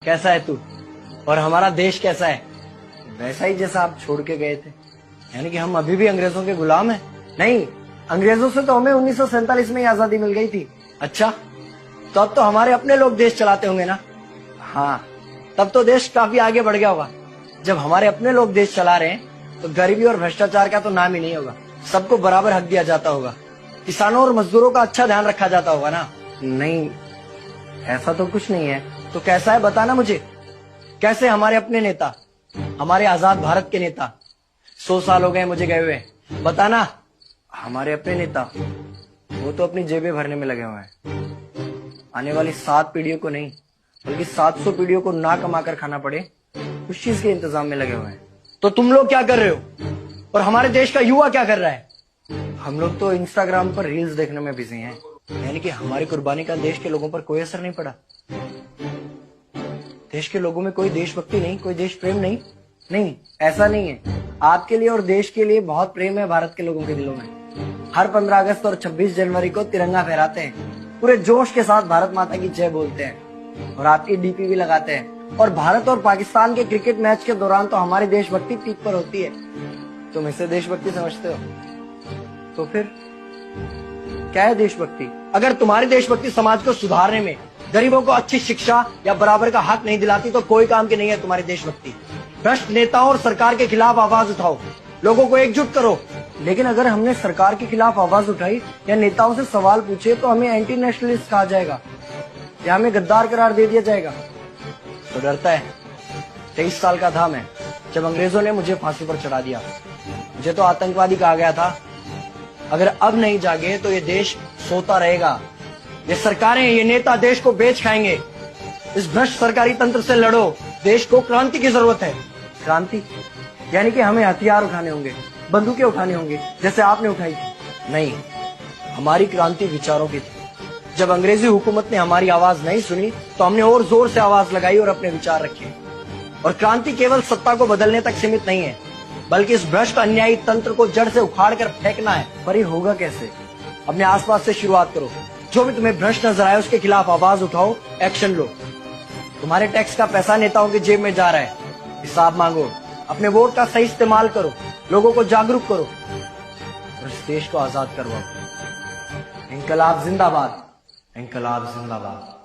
कैसा है तू और हमारा देश कैसा है? वैसा ही जैसा आप छोड़ के गए थे। यानी कि हम अभी भी अंग्रेजों के गुलाम हैं? नहीं, अंग्रेजों से तो हमें 1947 में ही आजादी मिल गई थी। अच्छा, तो अब तो हमारे अपने लोग देश चलाते होंगे ना? हाँ, तब तो देश काफी आगे बढ़ गया होगा। जब हमारे अपने लोग देश चला रहे हैं तो गरीबी और भ्रष्टाचार का तो नाम ही नहीं होगा। सबको बराबर हक दिया जाता होगा, किसानों और मजदूरों का अच्छा ध्यान रखा जाता होगा ना? नहीं, ऐसा तो कुछ नहीं है। तो कैसा है बताना मुझे। कैसे हमारे अपने नेता, हमारे आजाद भारत के नेता, 100 साल हो गए मुझे गए हुए, बताना। हमारे अपने नेता वो तो अपनी जेबें भरने में लगे हुए हैं। आने वाली 7 पीढ़ियों को नहीं बल्कि 700 पीढ़ियों को ना कमा कर खाना पड़े उस चीज के इंतजाम में लगे हुए हैं। तो तुम लोग क्या कर रहे हो और हमारे देश का युवा क्या कर रहा है? हम लोग तो इंस्टाग्राम पर रील्स देखने में बिजी हैं। यानी कि हमारी कुर्बानी का देश के लोगों पर कोई असर नहीं पड़ा। देश के लोगों में कोई देशभक्ति नहीं, कोई देश प्रेम नहीं। नहीं, ऐसा नहीं है। आपके लिए और देश के लिए बहुत प्रेम है भारत के लोगों के दिलों में। हर 15 अगस्त और 26 जनवरी को तिरंगा फहराते हैं, पूरे जोश के साथ भारत माता की जय बोलते हैं और आपकी डीपी भी लगाते हैं। और भारत और पाकिस्तान के क्रिकेट मैच के दौरान तो हमारी देशभक्ति पीक पर होती है। तुम इसे देशभक्ति समझते हो? तो फिर क्या है देशभक्ति? अगर तुम्हारी देशभक्ति समाज को सुधारने में, गरीबों को अच्छी शिक्षा या बराबर का हक नहीं दिलाती तो कोई काम की नहीं है तुम्हारी देशभक्ति। भ्रष्ट नेताओं और सरकार के खिलाफ आवाज उठाओ, लोगों को एकजुट करो। लेकिन अगर हमने सरकार के खिलाफ आवाज उठाई या नेताओं से सवाल पूछे तो हमें एंटी नेशनलिस्ट कहा जाएगा या हमें गद्दार करार दे दिया जाएगा। तो डरता है। 23 साल का था मैं जब अंग्रेजों ने मुझे फांसी पर चढ़ा दिया। मुझे तो आतंकवादी कहा गया था। अगर अब नहीं जागे तो ये देश सोता रहेगा। ये सरकारें, ये नेता देश को बेच खाएंगे। इस भ्रष्ट सरकारी तंत्र से लड़ो। देश को क्रांति की जरूरत है। क्रांति यानी कि हमें हथियार उठाने होंगे, बंदूकें उठानी होंगी जैसे आपने उठाई थी। नहीं, हमारी क्रांति विचारों की थी। जब अंग्रेजी हुकूमत ने हमारी आवाज नहीं सुनी तो हमने और जोर से आवाज लगाई और अपने विचार रखे। और क्रांति केवल सत्ता को बदलने तक सीमित नहीं है, बल्कि इस भ्रष्ट अन्यायी तंत्र को जड़ से उखाड़ कर फेंकना है। पर ये होगा कैसे? अपने आसपास से शुरुआत करो। जो भी तुम्हें भ्रष्ट नजर आए उसके खिलाफ आवाज उठाओ, एक्शन लो। तुम्हारे टैक्स का पैसा नेताओं की जेब में जा रहा है, हिसाब मांगो। अपने वोट का सही इस्तेमाल करो, लोगों को जागरूक करो और इस देश को आजाद करवाओ। इंकलाब जिंदाबाद, इंकलाब जिंदाबाद।